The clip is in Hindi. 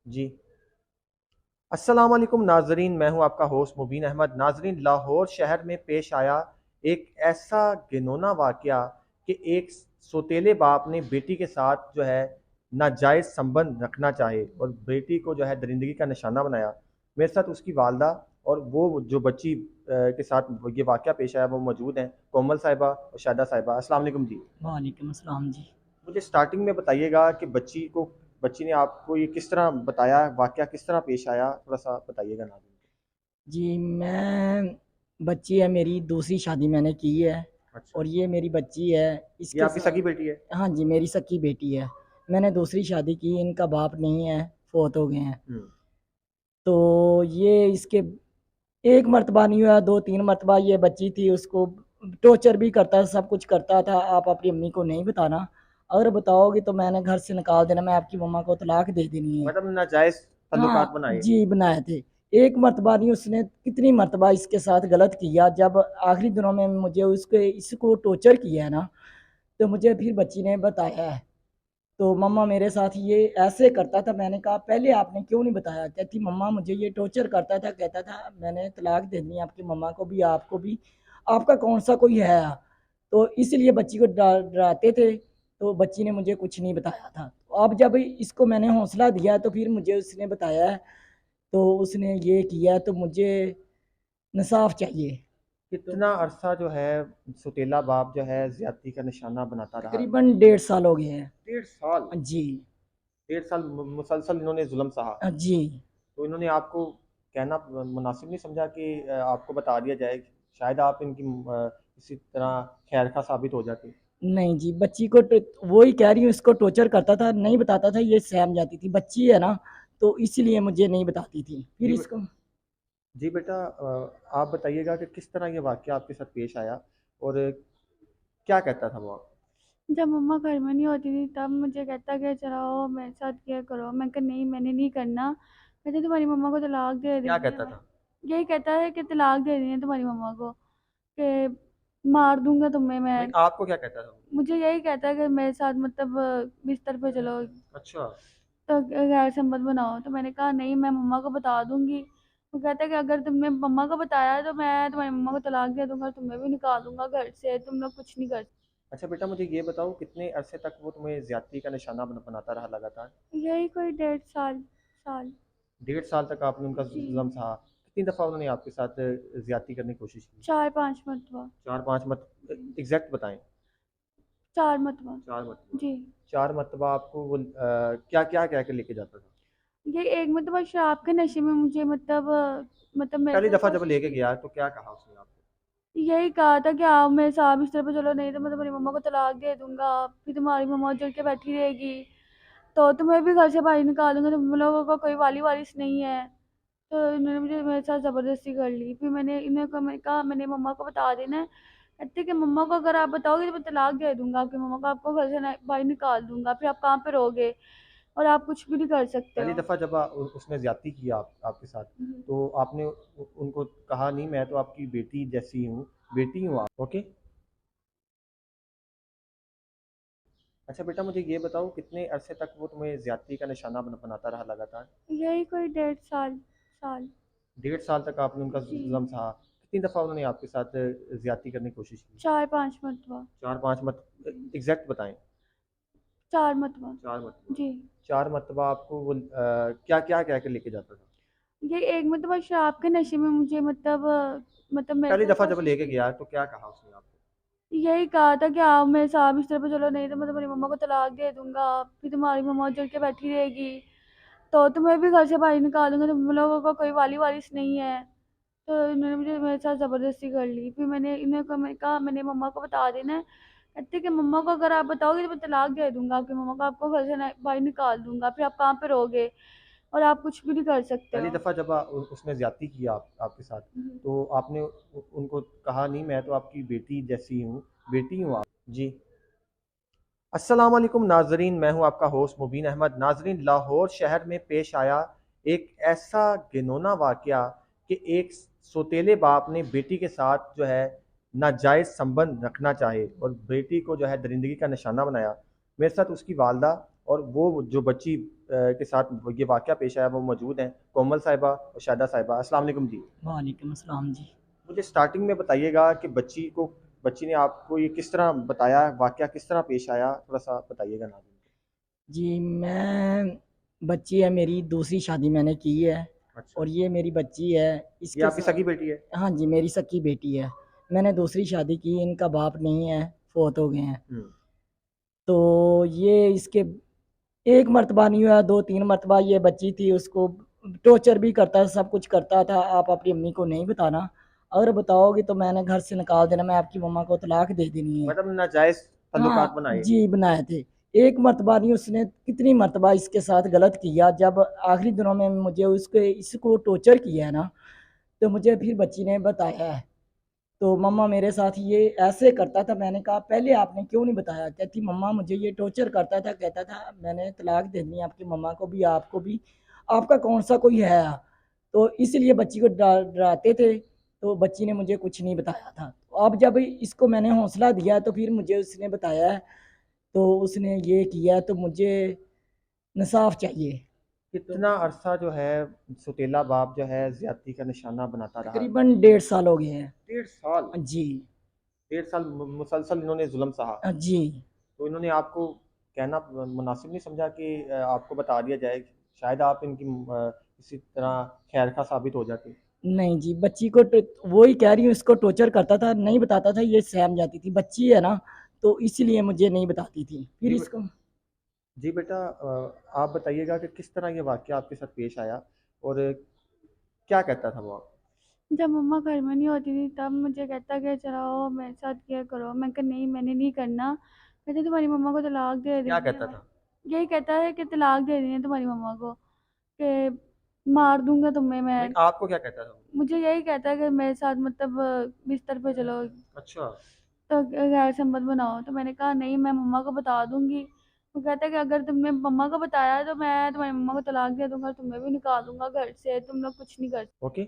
जी। अस्सलाम वालेकुम नाजरीन, मैं हूं आपका होस्ट मुबीन अहमद। नाजरीन, लाहौर शहर में पेश आया एक ऐसा घिनौना वाकया कि एक सौतेले बाप ने बेटी के साथ जो है नाजायज़ संबंध रखना चाहे और बेटी को जो है दरिंदगी का निशाना बनाया। मेरे साथ उसकी वालदा और वो जो बच्ची के साथ ये वाकया पेश आया वो मौजूद हैं, कोमल साहिबा और शादा साहिबा। अस्सलाम वालेकुम जी। वालेकुम अस्सलाम जी। मुझे स्टार्टिंग में बताइएगा कि बच्ची ने आपको ये किस तरह बताया, वाकया किस तरह पेश आया, थोड़ा सा बताइएगा नाज़रीन जी, मैं बच्ची है मेरी दूसरी शादी मैंने की है को। अच्छा, और ये मेरी बच्ची है ये इसके आपकी साथ। सगी बेटी है? हाँ जी, मेरी सकी बेटी है। मैंने दूसरी शादी की, इनका बाप नहीं है, फ़ौत हो गए हैं। हम्म। तो ये इसके एक मर्तबा नहीं हुआ, 2-3 मर्तबा ये बच्ची थी, उसको टॉर्चर भी करता था, सब कुछ करता था। आप अपनी अम्मी को नहीं बताना, अगर बताओगे तो मैंने घर से निकाल देना, मैं आपकी मम्मा को तलाक दे देनी है। मतलब नाजायज ताल्लुकात हाँ बनाए। जी, बनाए थे। एक मर्तबा नहीं, उसने कितनी मर्तबा इसके साथ गलत किया। जब आखिरी दिनों में मुझे उसके इसको टॉर्चर किया है ना, तो मुझे फिर बच्ची ने बताया है। तो मम्मा मेरे साथ ये ऐसे करता था। मैंने कहा पहले आपने क्यों नहीं बताया? कहती मम्मा मुझे ये टॉर्चर करता था, कहता था मैंने तलाक दे दी आपकी मम्मा को भी, आपको भी, आपका कौन सा कोई है। तो इसलिए बच्ची को डराते थे। तो बच्ची ने मुझे कुछ नहीं बताया था। तो अब जब इसको मैंने हौसला दिया तो फिर मुझे उसने बताया है। तो उसने ये किया तो मुझे इंसाफ चाहिए। तो कितना अरसा जो है सौतेला बाप जो है ज्यादती का निशाना बनाता रहा? तकरीबन 1.5 साल हो गए हैं। 1.5 साल? जी। 1.5 साल मुसलसल इन्होंने जुल्म सहा? जी। तो इन्होंने आपको कहना मुनासिब नहीं समझा कि आपको बता दिया जाए, शायद आप इनकी किसी तरह खैर खा साबित हो जाती? नहीं जी, बच्ची को वो ही कह रही हूँ, इसको टॉर्चर करता था, नहीं बताता था, ये सहम जाती थी, बच्ची है ना, तो इसीलिए मुझे नहीं बताती थी फिर जी इसको। जी बेटा, आप बताइएगा कि किस तरह ये वाकया आपके साथ पेश आया और क्या कहता था वो? जब मम्मा घर में नहीं होती थी तब मुझे कहता कि चलो मेरे साथ किया करो। मैं कहा नहीं, मैंने नहीं करना। कहते तुम्हारी मम्मा को तलाक दे क्या देनी है कहता मैं। था? यही कहता है कि तलाक दे देनी है तुम्हारी मम्मा को, कि मार दूंगा तुम्हें मैं। नहीं, आपको क्या कहता था वो? मुझे यही कहता है कि मेरे साथ मतलब बिस्तर पे चलो, अच्छा। तो गैर संबंध बनाओ। तो मैंने कहा नहीं, मैं मम्मा को बता दूंगी। वो कहता है कि अगर तुमने मम्मा को बताया तो मैं तुम्हारी मम्मा को तलाक दे दूंगा, तुम्हें भी निकाल दूंगा घर से, तुम लोग कुछ नहीं कर। अच्छा बेटा, मुझे ये बताओ कितने अरसे तक वो तुम्हें ज्यादती का निशाना बनाता रहा लगातार? यही कोई 1.5 साल। 1.5 साल तक आपने उनका जी। जुल्म सहा? कितनी दफ़ा उन्होंने आपके साथ ज्यादती करने की कोशिश की? 4-5 मरतबा। 4-5 मत एग्जैक्ट बताएं। 4 मरतबा। 4 मरतबा? जी। 4 मरतबा आपको वो क्या क्या कह के लेके जाता था? ये एक मरतबा शराब के नशे में मुझे मतलब मेरे पहली साथ दफ़ा जब कोशिश लेके की। गया तो क्या कहा उसने आपको? यही कहा था कि आप मेरे साथ बिस्तर पे चलो, नहीं तो मैं तुम्हारी मम्मा को तलाक दे दूंगा, फिर तुम्हारी मम्मा उजड़ के बैठी रहेगी, तो तुम्हें भी घर से बाहर निकाल दूंगा, तुम लोगों का कोई वाली वारिस नहीं है। तो इन्होंने मुझे मेरे साथ ज़बरदस्ती कर ली। फिर मैंने इन्हें मैंने कहा मैंने मम्मा को बता देना है। कहते कि मम्मा को अगर आप बताओगे तो मैं तलाक दे दूंगा आपकी मम्मा को, आपको घर से बाहर निकाल दूंगा, फिर आप कहाँ पे रहोगे और आप कुछ भी नहीं कर सकते पहली हो। दफ़ा जब उसने ज्यादती की आपके साथ, हम्म। तो आपने उनको कहा नहीं मैं तो आपकी बेटी जैसी हूँ, बेटी हूँ आप, ओके? अच्छा बेटा, मुझे ये बताओ कितने अरसे तक वो तुम्हें ज्यादती का निशाना बनाता रहा लगातार? यही कोई 1.5 साल। 1.5 साल तक आपने उनका जी। जुल्म सहा? कितनी दफ़ा उन्होंने आपके साथ ज्यादती करने की कोशिश की? 4-5 मरतबा। 4-5 मत एग्जैक्ट बताएं। 4 मरतबा। 4 मरतबा? जी। 4 मरतबा आपको वो क्या क्या कह के लेके जाता था? ये एक मरतबा शराब के नशे में मुझे मतलब मेरे पहली साथ दफ़ा जब कोशिश लेके की। गया तो क्या कहा उसने आपको? यही कहा था कि आप मेरे साथ बिस्तर पे चलो, नहीं तो मैं तुम्हारी मम्मा को तलाक दे दूंगा, फिर तुम्हारी मम्मा उजड़ के बैठी रहेगी, तो तुम्हें भी घर से बाहर निकाल दूंगा, तुम लोगों का कोई वाली वारिस नहीं है। तो इन्होंने मुझे मेरे साथ ज़बरदस्ती कर ली। फिर मैंने मैंने कहा मैंने मम्मा को बता देना है। कहते कि मम्मा को अगर आप बताओगे तो मैं तलाक दे दूंगा आपकी मम्मा को, आपको घर से बाहर निकाल दूंगा, फिर आप कहाँ पे रहोगे और आप कुछ भी नहीं कर सकते पहली हो। दफ़ा जब उसने ज्यादती की आपके साथ, हम्म। तो आपने उनको कहा नहीं मैं तो आपकी बेटी जैसी हूँ, बेटी हूँ आप? जी। अस्सलाम वालेकुम नाजरीन, मैं हूं आपका होस्ट मुबीन अहमद। नाजरीन, लाहौर शहर में पेश आया एक ऐसा घिनौना वाकया कि एक सौतेले बाप ने बेटी के साथ जो है नाजायज़ संबंध रखना चाहे और बेटी को जो है दरिंदगी का निशाना बनाया। मेरे साथ उसकी वालदा और वो जो बच्ची के साथ ये वाक़या पेश आया वो मौजूद हैं, कोमल साहिबा और शायदा साहिबा। अस्सलाम वालेकुम जी। वालेकुम अस्सलाम जी। मुझे स्टार्टिंग में बताइएगा कि बच्ची ने आपको ये किस तरह बताया, वाक़या किस तरह पेश आया, थोड़ा-सा बताइएगा नाज़रीन को। जी, मैं बच्ची है मेरी, दूसरी शादी मैंने की है अच्छा, और ये मेरी बच्ची है। ये इसके आपकी साथ सगी बेटी है? हाँ जी, मेरी सकी बेटी है। मैंने दूसरी शादी की, इनका बाप नहीं है, फ़ौत हो गए हैं। हुँ, तो ये इसके एक मर्तबा नहीं हुआ, 2-3 मर्तबा ये बच्ची थी, उसको टॉर्चर भी करता था, सब कुछ करता था। आप अपनी अम्मी को नहीं बताना, अगर बताओगे तो मैंने घर से निकाल देना, मैं आपकी मम्मा को तलाक दे देनी है। मतलब नाजायज़ ताल्लुकात हाँ, बनाए। जी, बनाए थे। एक मर्तबा नहीं, उसने कितनी मर्तबा इसके साथ गलत किया। जब आखिरी दिनों में मुझे इसको टॉर्चर किया है ना, तो मुझे फिर बच्ची ने बताया है। तो मम्मा मेरे साथ ये ऐसे करता था। मैंने कहा पहले आपने क्यों नहीं बताया? कहती मम्मा मुझे ये टॉर्चर करता था, कहता था मैंने तलाक दे दी आपकी मम्मा को भी, आपको भी, आपका कौन-सा कोई है? तो इसलिए बच्ची को डराते थे, तो बच्ची ने मुझे कुछ नहीं बताया था। अब जब इसको मैंने हौसला दिया तो फिर मुझे उसने बताया है, तो उसने ये किया, तो मुझे इंसाफ़ चाहिए। तो कितना अरसा जो है सौतेला बाप जो है ज़्यादती का निशाना बनाता रहा? तकरीबन 1.5 साल हो गए हैं। 1.5 साल? जी। 1.5 साल मुसलसल इन्होंने जुल्म सहा। जी। तो इन्होंने आपको कहना मुनासिब नहीं समझा कि आपको बता दिया जाए, शायद आप इनकी किसी तरह खैर खा साबित हो जाती। नहीं जी, बच्ची को वो ही कह रही हूँ, इसको टॉर्चर करता था, नहीं बताता था, ये सहम जाती थी। बच्ची है ना, तो इसलिए मुझे नहीं बताती थी। फिर जी इसको जी बेटा, आप बताइएगा कि किस तरह ये वाक़या आपके साथ पेश आया और क्या कहता था वो? जब मम्मा घर में नहीं होती थी तब मुझे कहता कि चलो मेरे साथ ये करो। मैं कहा नहीं, मैंने नहीं करना। कहते तुम्हारी मम्मा को तलाक दे क्या देनी कहता है। था? यही कहता है कि तलाक दे देनी है तुम्हारी मम्मा को, कि मार दूंगा तुम्हें नहीं, मैं। आपको क्या कहता था वो? मुझे यही कहता है कि मेरे साथ मतलब बिस्तर पे चलो, अच्छा। तो गैर संबंध बनाओ। तो मैंने कहा नहीं, मैं मम्मा को बता दूंगी। वो कहता है कि अगर तुमने मम्मा को बताया तो मैं तुम्हारी मम्मा को तलाक दे दूंगा, तुम्हें भी निकाल दूंगा घर से, तुम लोग कुछ नहीं कर सकते। ओके।